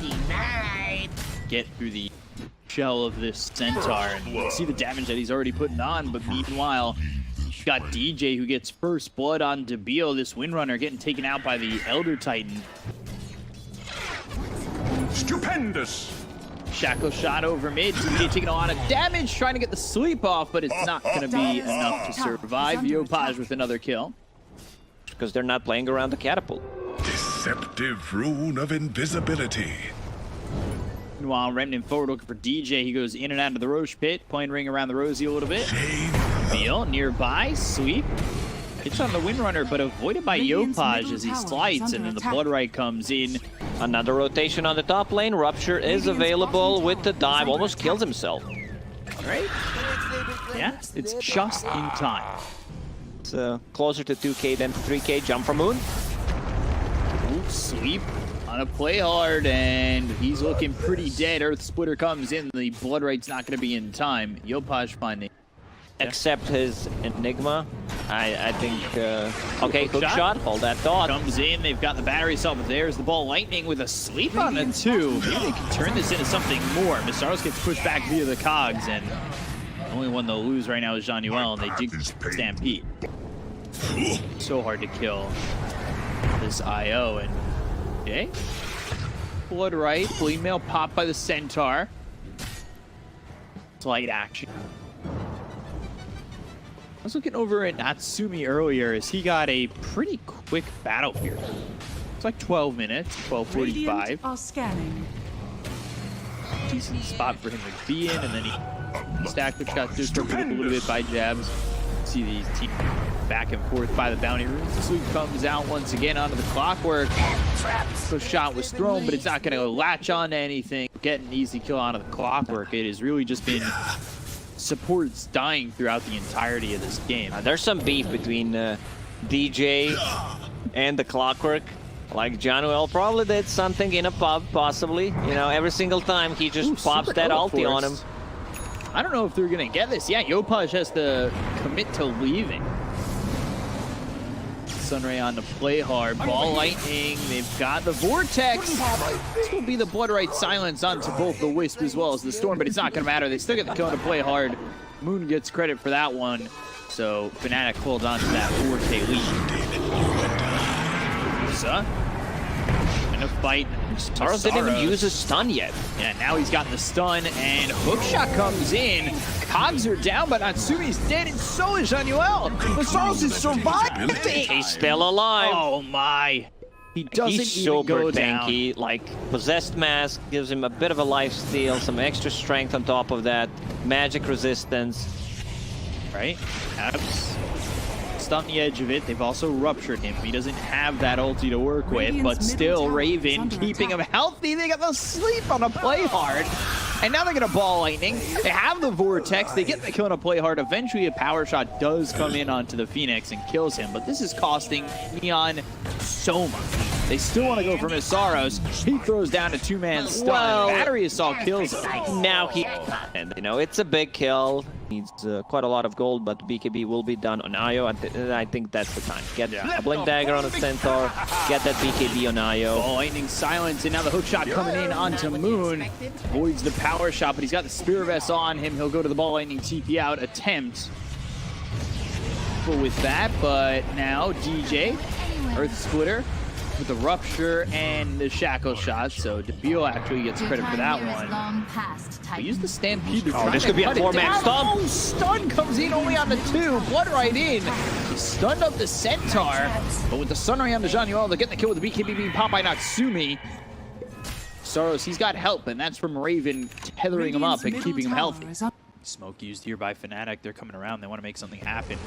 denied. Get through the shell of this Centaur, and you can see the damage that he's already putting on, but meanwhile, you've got DJ who gets first blood on Debio, this Windrunner getting taken out by the Elder Titan. Stupendous! Shackle shot over mid, DJ taking a lot of damage, trying to get the sleep off, but it's not going to be enough to survive. Yopaj with another kill. Because they're not playing around the catapult. Deceptive rune of invisibility. Meanwhile, Remnant forward looking for DJ. He goes in and out of the Roche pit, playing ring around the Rosie a little bit. Beal nearby, sweep. Hits on the Windrunner, but avoided by Yopaj as he slides, and then the Bloodright comes in. Another rotation on the top lane. Rupture is available with the dive. Almost kills himself. Right? Yeah, it's just in time. It's closer to 2K than 3K. Jump from Moon. Ooh, sweep on a play hard, and he's looking pretty dead. Earth Splitter comes in. The Bloodright's not going to be in time. Yopaj finding. Except his Enigma. I think, okay, hook shot, hold that thought. Comes in, they've got the battery cell, but there's the ball lightning with a sleep on it too. Maybe they can turn this into something more. Missaros gets pushed back via the cogs, and the only one they'll lose right now is Jean-Noel, and they do Stampede. So hard to kill this IO, and okay. Bloodright, Bleed Mail popped by the Centaur. Slight action. I was looking over at Natsumi earlier as he got a pretty quick battle here. It's like 12 minutes, 12:45. Are scanning. Decent spot for him to be in, and then he stacked, which got disrupted a little bit by jabs. See these teams back and forth by the bounty runes. The sweep comes out once again onto the Clockwork. The shot was thrown, but it's not going to latch on to anything. Get an easy kill onto the Clockwork. It has really just been supports dying throughout the entirety of this game. There's some beef between DJ and the Clockwork. Like Jean-Noel probably did something in a pub, possibly. You know, every single time he just pops that ulti on him. I don't know if they're gonna get this. Yeah, Yopaj has to commit to leaving. Sunray on to play hard. Ball lightning. They've got the Vortex. This will be the Bloodright silence onto both the Wisp as well as the Storm, but it's not going to matter. They still get the kill to play hard. Moon gets credit for that one. So FNATIC holds on to that 4K lead. Musa in a fight. Taros didn't even use his stun yet. Yeah, now he's got the stun, and hookshot comes in. Cogs are down, but Natsumi's dead, and so is Jean-Noel. Missaros is surviving. He's still alive. Oh my. He doesn't He's even go super down. tanky. Like, Possessed Mask gives him a bit of a life steal, some extra strength on top of that. Magic resistance. Right? Abs on the edge of it. They've also ruptured him. He doesn't have that ulti to work with, but still Raven keeping him healthy. They got the sleep on a play hard, and now they're gonna ball lightning. They have the Vortex. They get the kill on a play hard. Eventually a power shot does come in onto the Phoenix and kills him, but this is costing Neon so much. They still want to go for Missaros. He throws down a two-man stun. Well, Battery Assault kills him. Now he, and you know, it's a big kill. Needs quite a lot of gold, but BKB will be done on Io. I think that's the time. Get a Blink Dagger on the Centaur. Get that BKB on Io. Ball lightning silence, and now the hook shot coming in onto Moon. Avoids the power shot, but he's got the Spirit Vest on him. He'll go to the ball lightning TP out attempt. With that, but now DJ, Earth Splitter, with the Rupture and the Shackle shot, so Debio actually gets credit for that one. We use the Stampede to this could be a 4-man stun. Oh, stun comes in only on the 2, Bloodright in. He stunned up the Centaur, but with the Sunray on the Jean-Noel, they'll get the kill with the BKB being popped by Natsumi. Soros, he's got help, and that's from Raven tethering him up and keeping him healthy. Smoke used here by FNATIC. They're coming around. They want to make something happen.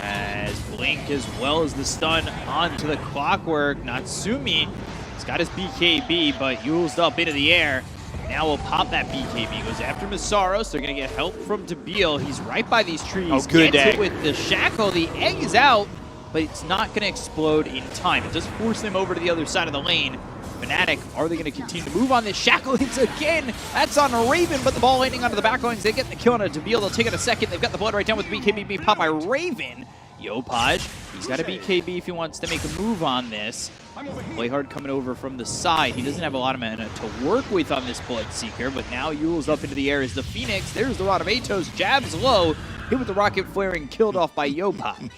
As Blink as well as the stun onto the Clockwork. Natsumi has got his BKB, but used up into the air. Now we'll pop that BKB. Goes after Missaros. They're going to get help from Debio. He's right by these trees. Oh, good Gets egg. it with the Shackle. The egg is out, but it's not going to explode in time. It does force them over to the other side of the lane. FNATIC, are they going to continue to move on this? Shackle hits again. That's on a Raven, but the ball landing onto the back lines. They get the kill on a Debio. They'll take it a second. They've got the blood right down with BKB being popped by Raven. Yopaj He's got a BKB if he wants to make a move on this. Playhard coming over from the side. He doesn't have a lot of mana to work with on this Bloodseeker, but now Yule's up into the air as the Phoenix. There's the Rod of Atos, jabs low, hit with the Rocket Flare and killed off by Yopaj.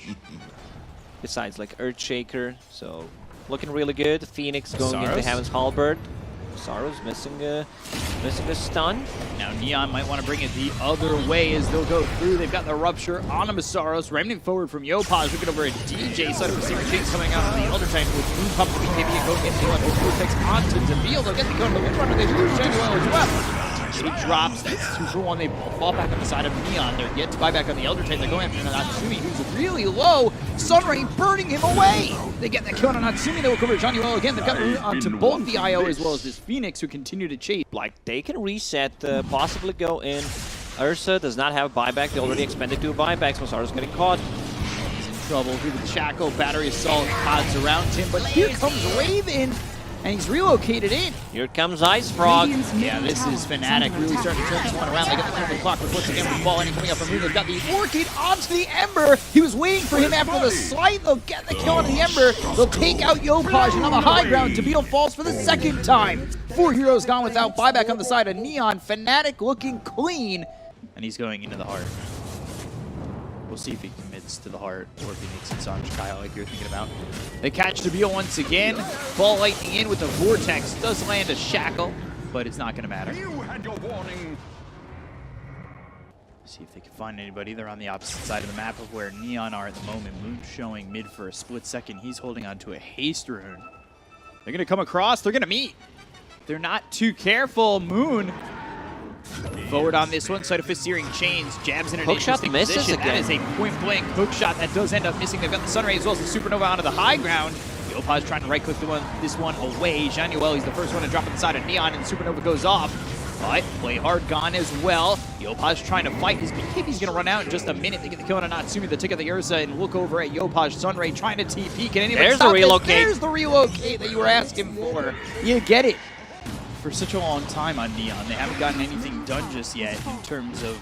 Besides, like Earthshaker, so looking really good. Phoenix going Saros? into Heaven's Halberd. Saros missing a stun. Now Neon might want to bring it the other way as they'll go through. They've got the Rupture on him, Saros. Remnant forward from Yopaj, looking over at DJ. Side of Searing Chains coming out from the Elder Titan with Moon Pump, the BKB, and go get the one with Vortex onto Deville. They'll get the code of the Windrunner. They lose Genuel as well. He drops, that's 2 for 1. They fall back on the side of Neon. They're yet to buy back on the Elder Titan. They're going after Natsumi, who's really low. Sunray burning him away. They get that kill on Natsumi. They will cover Genuel again. They've got root onto both the IO as well as this Phoenix, who continue to chase. Like, they can reset, possibly go in. Ursa does not have buyback. They already expended 2 buybacks. Masaru's getting caught. He's in trouble through the Shackle. Battery Assault pods around him, but here comes Raven. And he's relocated in. Here comes Ice Frog. Yeah, this is FNATIC really starting to turn this one around. They got the Crimson Clockwork once again with the ball and coming up from Moon. They've got the Orchid onto the Ember. He was waiting for him after the slide. They'll get the kill on the Ember. They'll take out Yopaj, and on the high ground, Tabito falls for the 2nd time. 4 heroes gone without buyback on the side of Neon. FNATIC looking clean. And he's going into the heart. We'll see if he commits to the heart or if he makes it Sanj Kyle like you're thinking about. They catch Tabio once again. Ball lightning in with the Vortex. Does land a Shackle, but it's not going to matter. You had your warning. See if they can find anybody. They're on the opposite side of the map of where Neon are at the moment. Moon showing mid for a split second. He's holding on to a haste rune. They're going to come across. They're going to meet. They're not too careful. Moon forward on this one. Side of Fist Searing Chains. Jabs in an Hookshot interesting misses position. again. That is a point-blank hookshot that does end up missing. They've got the Sunray as well as the Supernova onto the high ground. Yopaj trying to right-click this one away. Januel, he's the first one to drop inside of Neon, and Supernova goes off. But Playhard gone as well. Yopaj trying to fight. His BKB's going to run out in just a minute. They get the kill on Natsumi. They take out the Ursa and look over at Yopaj. Sunray trying to TP. Can anybody There's stop the relocate. this? There's the relocate that you were asking for. You get it. For such a long time on Neon, they haven't gotten anything done just yet in terms of...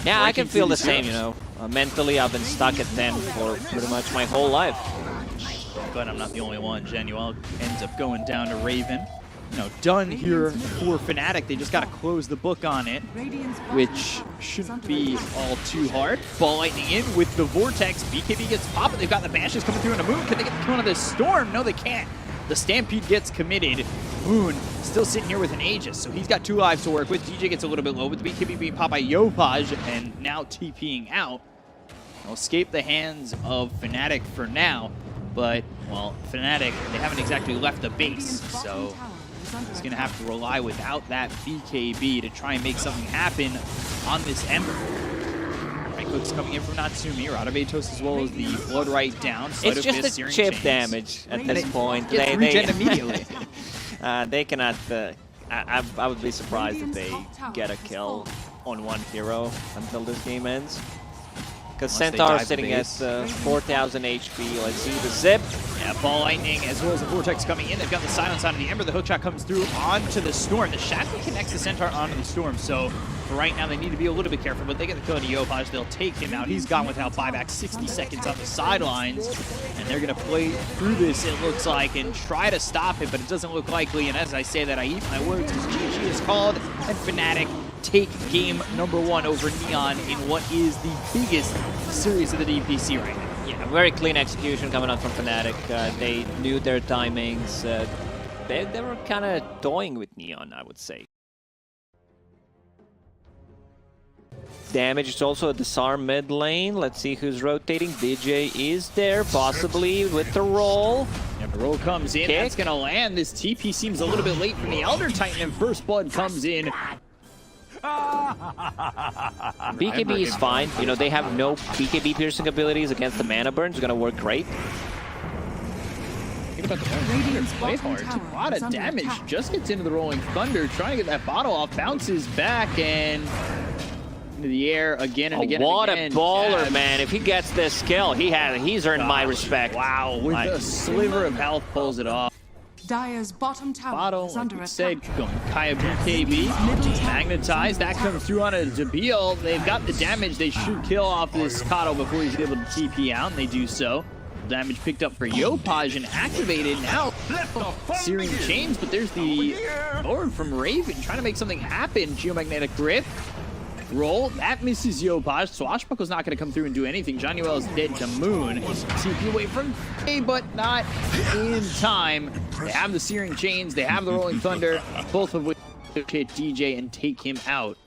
Yeah, I can feel the same, you know. Mentally, I've been stuck at 10 for pretty much my whole life. But I'm not the only one. Genuel ends up going down to Raven. You know, done here for FNATIC. They just got to close the book on it, which shouldn't be all too hard. Ball lightning in with the Vortex. BKB gets popped. They've got the Bashes coming through in a Moon. Can they get the kill on this Storm? No, they can't. The Stampede gets committed. Moon still sitting here with an Aegis, so he's got 2 lives to work with. DJ gets a little bit low, with the BKB being popped by Yopaj and now TPing out. They'll escape the hands of FNATIC for now, but, well, FNATIC, they haven't exactly left the base, so he's going to have to rely without that BKB to try and make something happen on this Ember. Right-clicks coming in from Natsumi, Rod of Atos as well as the Blood Right down. It's just a chip damage at this point. They regen immediately. They cannot... I would be surprised if they get a kill on 1 hero until this game ends. Because Centaur sitting at 4,000 HP. Let's see the zip. Yeah, Ball Lightning as well as the Vortex coming in. They've got the silence onto the Ember. The hookshot comes through onto the Storm. The Shackle connects the Centaur onto the Storm. So for right now, they need to be a little bit careful. But they get the kill on Yopaj. They'll take him out. He's gone without buyback. 60 seconds on the sidelines. And they're going to play through this, it looks like, and try to stop it. But it doesn't look likely. And as I say that, I eat my words because GG is called. And FNATIC take game number 1 over Neon in what is the biggest series of the DPC right now. Yeah, very clean execution coming out from FNATIC. They knew their timings. They were kind of toying with Neon, I would say. Damage is also a disarm mid lane. Let's see who's rotating. DJ is there, possibly with the roll. Yeah, the roll comes in. Kick. That's going to land. This TP seems a little bit late from the Elder Titan, and First Blood comes in. BKB is fine. You know, they have no BKB piercing abilities against the mana burn. It's going to work great. Think about the play hard. A lot of damage. Just gets into the Rolling Thunder, trying to get that bottle off. Bounces back and into the air again and again. What and again. a baller, man. If he gets this kill, he's earned my respect. Wow, with a sliver of health, pulls it off. Dire's bottom tower Bottle, is like under we attack. said, going Kaya BKB, magnetized, that comes through on a Jabil. They've got the damage, they should kill off this Kato before he's able to TP out, and they do so. Damage picked up for Yopaj and activated now. Searing Chains, but there's the board from Raven trying to make something happen. Geomagnetic Grip. Roll, that misses Yopaj. Swashbuckle's not going to come through and do anything. Johnny is dead to Moon. TP away from A, but not in time. They have the Searing Chains, they have the Rolling Thunder, both of which hit DJ and take him out.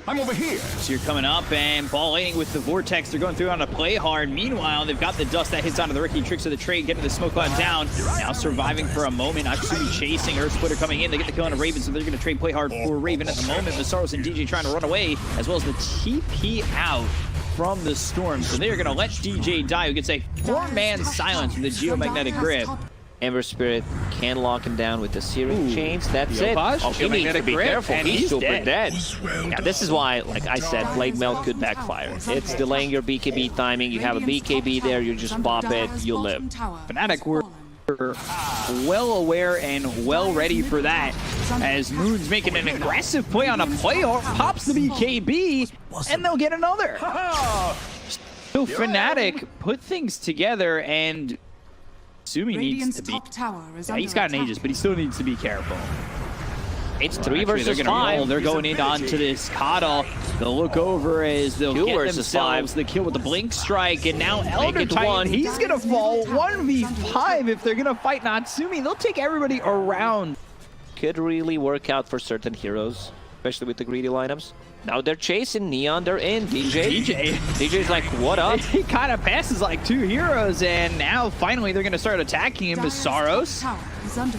I'm over here. So you're coming up and ball laning with the Vortex. They're going through on a play hard. Meanwhile, they've got the dust that hits onto the Ricky. Tricks of the trade, getting the smoke cloud down. Now surviving for a moment. Natsumi chasing. Earth Splitter coming in. They get the kill on a Raven, so they're going to trade play hard for Raven at the moment. Masaros and DJ trying to run away, as well as the TP out from the Storm. So they're going to let DJ die, who gets a 4-man silence with the Geomagnetic Grip. Ember Spirit can lock him down with the Searing Chains. That's it. Yopaj, Oh, he needs to be grip, careful. and He's super dead. dead. Well Yeah, this is why, like I said, Blade Melt could backfire. It's delaying your BKB timing. You have a BKB there, you just pop it, you live. FNATIC were well aware and well ready for that, as Moon's making an aggressive play on a play, or pops the BKB, and they'll get another. So FNATIC put things together, and Sumi needs to be. Yeah, he's got an Aegis, but he still needs to be careful. It's 3 Actually, versus they're gonna 5. roll. They're going in onto this Coddle. They'll look over as they'll 2 get versus themselves 5. the kill with the Blink Strike, and now Elder it Titan, 1. he's gonna fall 1v5 if they're gonna fight Natsumi. They'll take everybody around. Could really work out for certain heroes, especially with the greedy lineups. Now they're chasing Neon, they're in. DJ's like, what up? He kind of passes like 2 heroes, and now finally they're gonna start attacking him. Masaros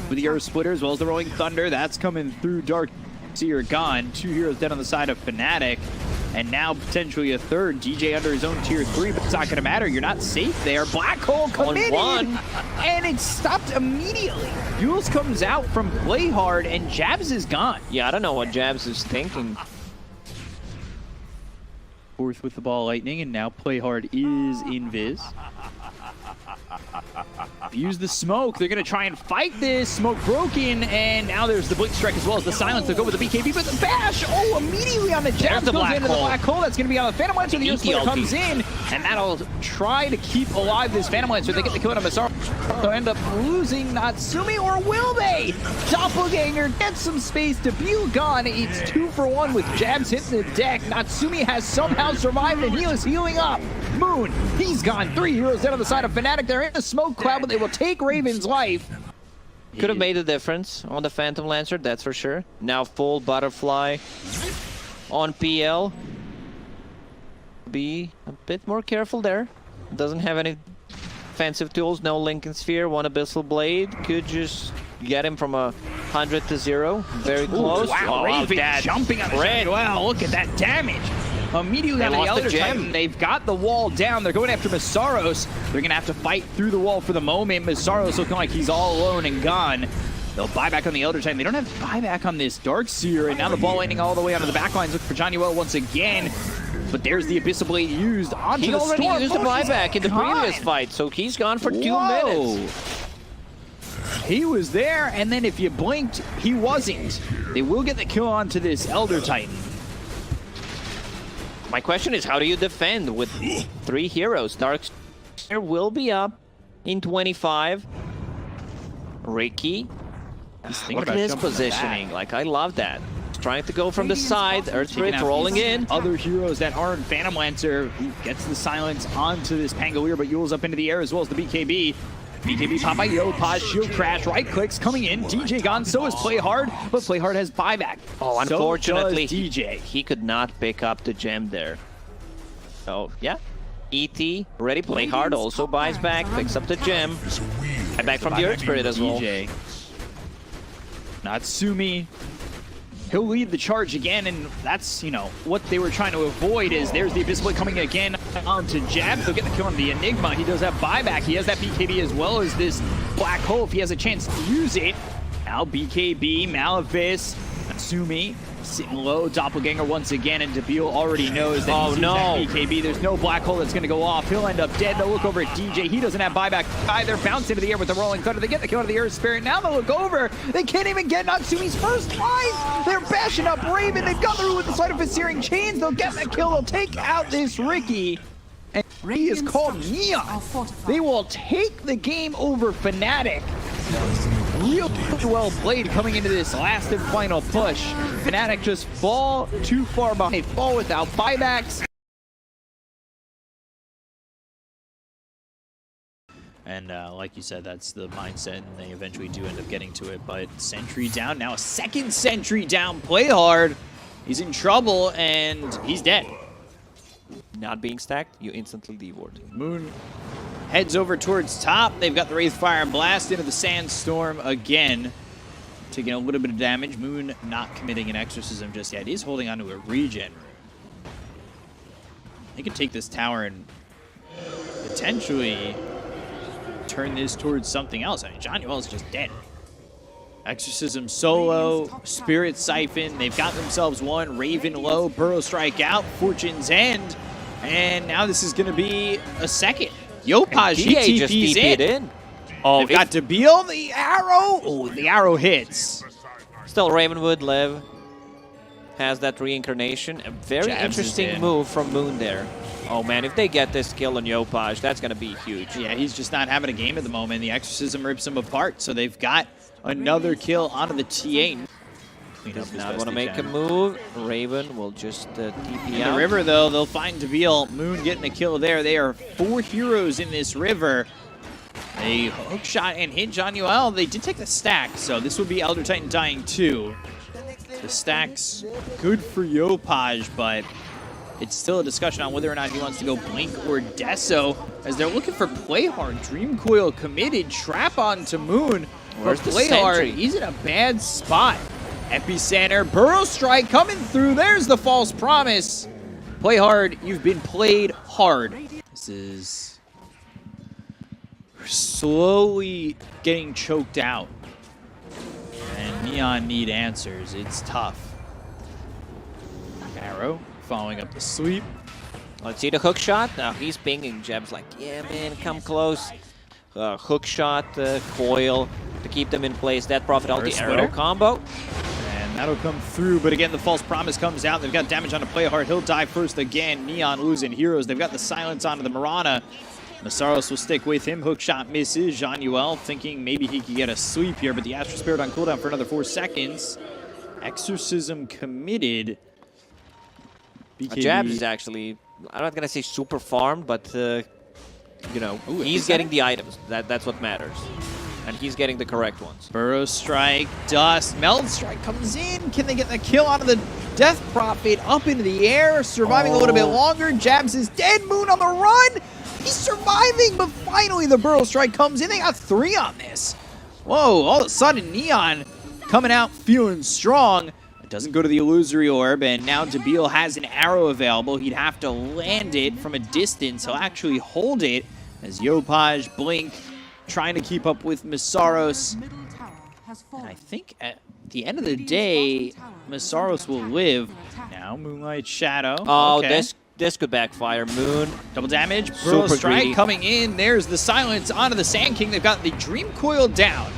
with the Earth Splitter as well as the Rolling Thunder. That's coming through. Dark Seer gone. 2 heroes dead on the side of FNATIC. And now potentially a third. DJ under his own tier 3, but it's not going to matter. You're not safe there. Black Hole committed, and it's stopped immediately. Jules comes out from play hard, and Jabs is gone. Yeah, I don't know what Jabs is thinking. Fourth with the ball lightning, and now play hard is invis. Use the smoke. They're going to try and fight this. Smoke broken, and now there's the Blink Strike as well as the silence. They'll go with the BKB, but the bash! Oh, immediately on the jab the goes black into hole. the black hole. That's going to be on the Phantom Lancer. The Earth Splitter ulti. comes in, and that'll try to keep alive this Phantom Lancer. They get the kill on Masaru. They'll end up losing Natsumi, or will they? Doppelganger gets some space. Debut gone. It's 2 for 1 with jabs hitting the deck. Natsumi has somehow survived, and he is healing up. Moon, he's gone. 3 heroes dead on the side of FNATIC. They're in a smoke cloud, but they will take Raven's life. Could have made a difference on the Phantom Lancer, that's for sure. Now full Butterfly on PL. Be a bit more careful there. Doesn't have any offensive tools, no Lincoln Sphere, 1 Abyssal Blade. Could just get him from 100 to 0. Very close. Wow, Raven jumping on the red. Wow, look at that damage. Immediately on the Elder Titan, they've got the wall down. They're going after Masaros. They're going to have to fight through the wall for the moment. Masaros looking like he's all alone and gone. They'll buy back on the Elder Titan. They don't have buyback on this Dark Seer, and now the ball landing all the way onto the back lines. Looking for Johnny once again. But there's the Abyssal Blade used onto the Storm. He already used the buyback in the previous fight, so he's gone for 2 minutes. He was there, and then if you blinked, he wasn't. They will get the kill onto this Elder Titan. My question is, how do you defend with 3 heroes? Dark Seer will be up in 25. Ricky, look at his positioning. Like, I love that. He's trying to go from the side. Earth Spirit rolling in. Other heroes that aren't Phantom Lancer, who gets the silence onto this Pangolier, but Yule's up into the air as well as the BKB. BKB pop by Yopaj, shield crash, right clicks coming in. DJ gone, so is Play Hard, but Play Hard has buyback. Oh, unfortunately, so does DJ. He could not pick up the gem there. So, yeah. ET, ready, Play Hard, also buys back, picks up the gem. And back from the Earth Spirit as well. DJ. Natsumi. He'll lead the charge again, and that's, you know, what they were trying to avoid is there's the Abyssal Blade coming again onto Jab. They'll get the kill on the Enigma. He does have buyback. He has that BKB as well as this Black Hole if he has a chance to use it. Now BKB, Malefice, Natsumi Sitting low, Doppelganger once again, and Debil already knows that he's BKB. There's no black hole that's going to go off. He'll end up dead. They'll look over at DJ. He doesn't have buyback either. Bounce into the air with the Rolling Thunder. They get the kill out of the Earth Spirit. Now they'll look over. They can't even get Natsumi's first fight. They're bashing up Raven. They've got through with the sight of his searing chains. They'll get that kill. They'll take out this Ricky. And he is called Neon. They will take the game over FNATIC. Real well played coming into this last and final push. FNATIC just fall too far behind. They fall without buybacks. And like you said, that's the mindset, and they eventually do end up getting to it. But sentry down, now a second sentry down. Play hard. He's in trouble, and he's dead. Not being stacked, you instantly devoured. Moon heads over towards top. They've got the Wraith Fire and Blast into the Sandstorm again. Taking a little bit of damage. Moon not committing an Exorcism just yet. He's holding onto a regen room. They could take this tower and potentially turn this towards something else. I mean, John Yuel's just dead. Exorcism solo, Spirit Siphon. They've got themselves one. Raven low, Burrow Strike out, Fortune's End. And now this is going to be a second. Yopaj, he TP's in. Oh, they've got Debil, the arrow. Oh, the arrow hits. Still, Ravenwood Liv has that reincarnation. A very interesting move from Moon there. Oh man, if they get this kill on Yopaj, that's going to be huge. Yeah, he's just not having a game at the moment. The Exorcism rips him apart, so they've got another kill onto the TA. Does not want to make a move. Raven will just TP out. The river, though, they'll find Debil. Moon getting a kill there. They are 4 heroes in this river. A hook shot and hit John Yuel. They did take the stack, so this would be Elder Titan dying too. The stack's good for Yopaj, but it's still a discussion on whether or not he wants to go Blink or Deso, as they're looking for Play Hard. Dream Coil committed, trap onto Moon. Where's the Play Hard? sentry? He's in a bad spot. Epicenter, Burrow Strike coming through. There's the false promise. Play hard. You've been played hard. This is slowly getting choked out. And Neon need answers. It's tough. Arrow following up the sweep. Let's see the hook shot. Now he's pinging. Jeb's like, yeah, man, come close. Hook shot, coil to keep them in place. That profit out the arrow combo. And that'll come through, but again, the false promise comes out. They've got damage on a Play Hard. He'll die first again. Neon losing heroes. They've got the silence onto the Mirana. Masaros will stick with him. Hook shot misses. Jean Yuel thinking maybe he could get a sweep here, but the Astral Spirit on cooldown for another 4 seconds. Exorcism committed. Jabs is actually, I'm not going to say super farmed, but you know, he's getting the items. That's what matters. And he's getting the correct ones. Burrow Strike, Dust, Meld Strike comes in. Can they get the kill out of the Death Prophet up into the air? Surviving a little bit longer. Jabs is dead. Moon on the run. He's surviving, but finally the Burrow Strike comes in. They got 3 on this. Whoa, all of a sudden Neon coming out feeling strong. It doesn't go to the Illusory Orb, and now Debil has an arrow available. He'd have to land it from a distance. He'll actually hold it as Yopaj, Blink, trying to keep up with Masaros. And I think at the end of the day, Masaros will live. Now Moonlight Shadow. Oh, okay. This could backfire. Moon. Double damage. Burrow Strike coming in. There's the silence onto the Sand King. They've got the Dream Coil down.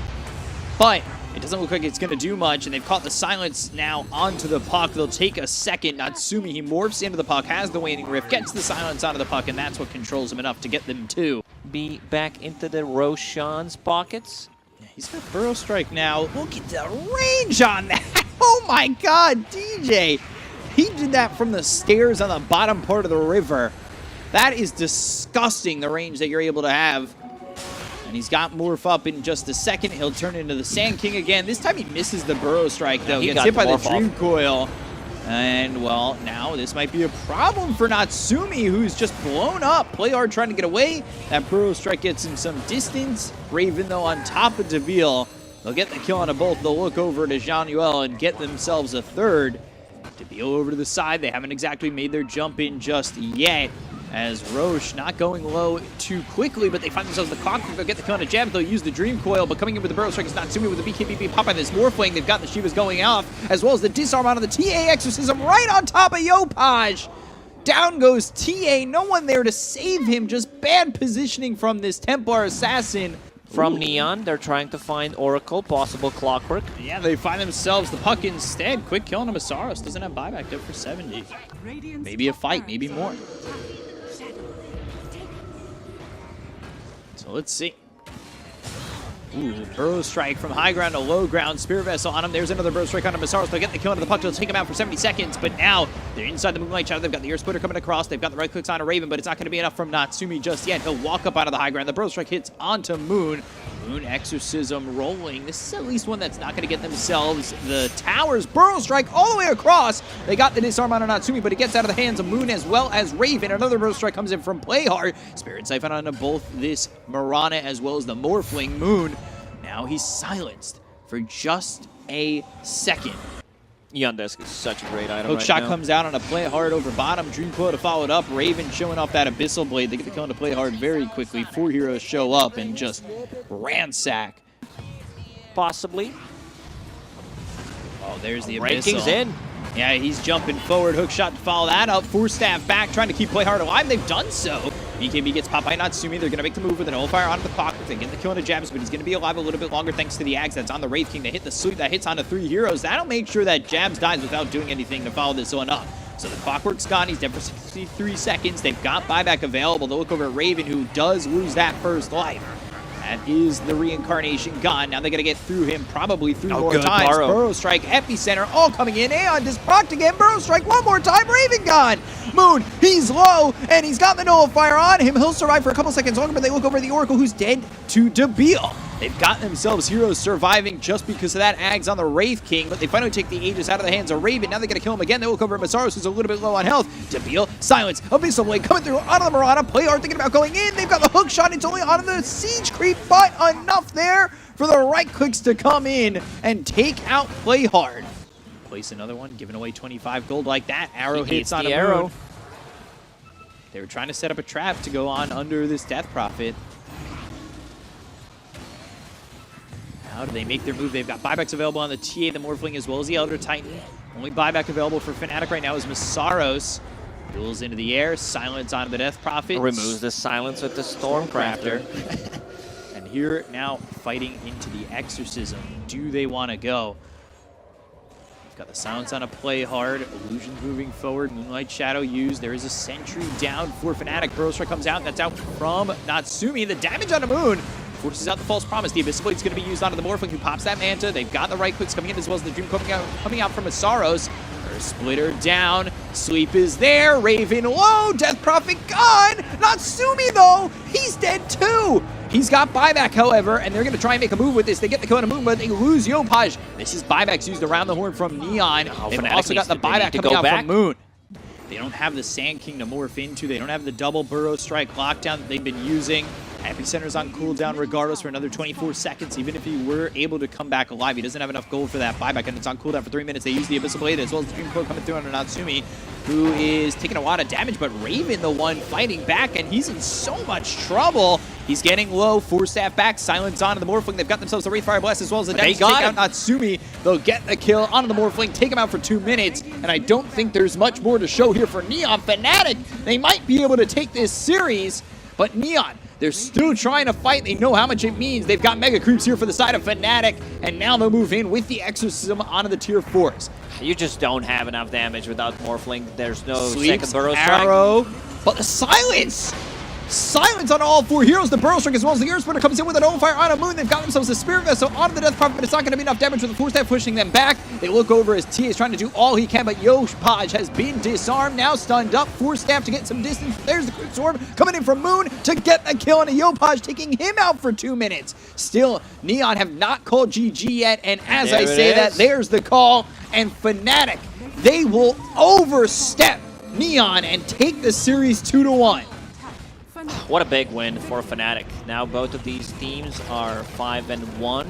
But it doesn't look like it's going to do much, and they've caught the silence now onto the puck. They'll take a second. Natsumi, he morphs into the puck, has the Waning Rift, gets the silence onto the puck, and that's what controls him enough to get them 2. Be back into the Roshan's pockets. Yeah, he's got Burrow Strike now. Look at the range on that. Oh my god, DJ. He did that from the stairs on the bottom part of the river. That is disgusting, the range that you're able to have. And he's got Morph up in just a second. He'll turn into the Sand King again. This time he misses the Burrow Strike, though. Gets hit by the Dream Coil. And, well, now this might be a problem for Natsumi, who's just blown up. Play hard trying to get away. That Burrow Strike gets him some distance. Raven, though, on top of Debil. They'll get the kill on a bolt. They'll look over to Jean Yuel and get themselves a 3rd. Debil over to the side. They haven't exactly made their jump in just yet. as Roche not going low too quickly, but they find themselves the Clockwork. They'll get the kill on a jab. They'll use the Dream Coil, but coming in with the Burrow Strike is Natsumi with the BKB pop by this Morphling. They've got the Shivas going off, as well as the disarm out of the TA Exorcism right on top of Yopaj. Down goes TA. No one there to save him. Just bad positioning from this Templar Assassin. From Neon, they're trying to find Oracle, possible Clockwork. Yeah, they find themselves the puck instead. Quick kill on Masaros. Doesn't have buyback up for 70. Maybe a fight, maybe more. So let's see. Ooh, Burrow Strike from high ground to low ground. Spirit Vessel on him. There's another Burrow Strike onto Masaros. They'll get the kill into the puck. They'll take him out for 70 seconds. But now they're inside the Moonlight Shadow. They've got the Air Splitter coming across. They've got the right clicks on a Raven, but it's not going to be enough from Natsumi just yet. He'll walk up out of the high ground. The Burrow Strike hits onto Moon. Moon Exorcism rolling. This is at least one that's not going to get themselves the towers. Burrow Strike all the way across. They got the disarm on Natsumi, but it gets out of the hands of Moon as well as Raven. Another Burrow Strike comes in from Playhard. Spirit Siphon onto both this Mirana as well as the Morphling Moon. Now he's silenced for just a second. Yondesk is such a great item. Hook shot comes out on a Play Hard over bottom. Dream Coil to follow it up. Raven showing off that Abyssal Blade. They get the kill into Play Hard very quickly. 4 heroes show up and just ransack. Possibly. Oh, there's the Abyssal. Ranking's in. Yeah, he's jumping forward. Hook shot to follow that up. 4 staff back, trying to keep Play Hard alive. They've done so. BKB gets popped by Natsumi. They're going to make the move with an Nullfire onto the Clockwork. They get the kill into Jabs, but he's going to be alive a little bit longer thanks to the Axe that's on the Wraith King. They hit the sweep that hits onto 3 heroes. That'll make sure that Jabs dies without doing anything to follow this one up. So the Clockwork's gone. He's dead for 63 seconds. They've got buyback available. They'll look over at Raven, who does lose that first life. That is the reincarnation gone. Now they got to get through him probably 3 more times. Burrow Strike, Epicenter, all coming in. Aeon just procced again. Burrow Strike one more time. Raven gone. Moon, he's low, and he's got the Nullifier on him. He'll survive for a couple seconds longer, but they look over at the Oracle, who's dead to Debil. They've got themselves heroes surviving just because of that Ags on the Wraith King, but they finally take the Aegis out of the hands of Raven. Now they got to kill him again. They look over at Masaros, who's a little bit low on health. Debil, silence, Abyssal Blade coming through onto the Mirana. Play Hard thinking about going in. They've got the hook shot. It's only onto the Siege Creep, but enough there for the right clicks to come in and take out Play Hard. Place another one, giving away 25 gold like that. Arrow hits on a Moon. They were trying to set up a trap to go on under this Death Prophet. How do they make their move? They've got buybacks available on the TA, the Morphling, as well as the Elder Titan. Only buyback available for FNATIC right now is Masaros. Duels into the air, silence onto the Death Prophet. Removes the silence with the Stormcrafter. And here now fighting into the Exorcism. Do they want to go? Got the silence on a Play Hard. Illusions moving forward. Moonlight Shadow used. There is a sentry down for FNATIC. Burrow Strike comes out. That's out from Natsumi. The damage on the Moon forces out the False Promise. The Abyssal Blade's going to be used onto the Morphling, who pops that Manta. They've got the right clicks coming in, as well as the Dream coming out from Masaros. Splitter down. Sweep is there. Raven low. Death Prophet gone. Natsumi, though, he's dead too. He's got buyback, however, and they're going to try and make a move with this. They get the kill on a Moon, but they lose Yopaj. This is buybacks used around the horn from Neon. They've also got the buyback coming out from Moon. They don't have the Sand King to morph into. They don't have the double Burrow Strike lockdown that they've been using. Epicenter's on cooldown regardless for another 24 seconds. Even if he were able to come back alive, he doesn't have enough gold for that buyback, and it's on cooldown for 3 minutes. They use the Abyssal Blade as well as the Dream Coil coming through on Natsumi, who is taking a lot of damage, but Raven the one fighting back, and he's in so much trouble. He's getting low. 4 staff back. Silence onto the Morphling. They've got themselves a Wraithfire Blast as well as the damage to take out Natsumi. They'll get the kill onto the Morphling, take him out for 2 minutes, and I don't think there's much more to show here for Neon. FNATIC, they might be able to take this series, but Neon, they're still trying to fight. They know how much it means. They've got Mega Creeps here for the side of FNATIC, and now they'll move in with the Exorcism onto the tier 4s. You just don't have enough damage without Morphling. There's no Sleeps, second Burrow Strike. Arrow, but the silence! Silence on all 4 heroes. The Burrow Strike as well as the Air Splitter comes in with an Nullifier on a Moon. They've got themselves a Spirit Vessel onto the Death Prophet, but it's not going to be enough damage with the 4 staff pushing them back. They look over as TA is trying to do all he can, but Yopaj has been disarmed, now stunned up. 4 staff to get some distance. There's the Quick Sword coming in from Moon to get the kill on a Yopaj, taking him out for 2 minutes. Still, Neon have not called GG yet, and as I say that, there's the call, and FNATIC, they will overstep Neon and take the series 2-1. What a big win for FNATIC. Now both of these teams are 5-1.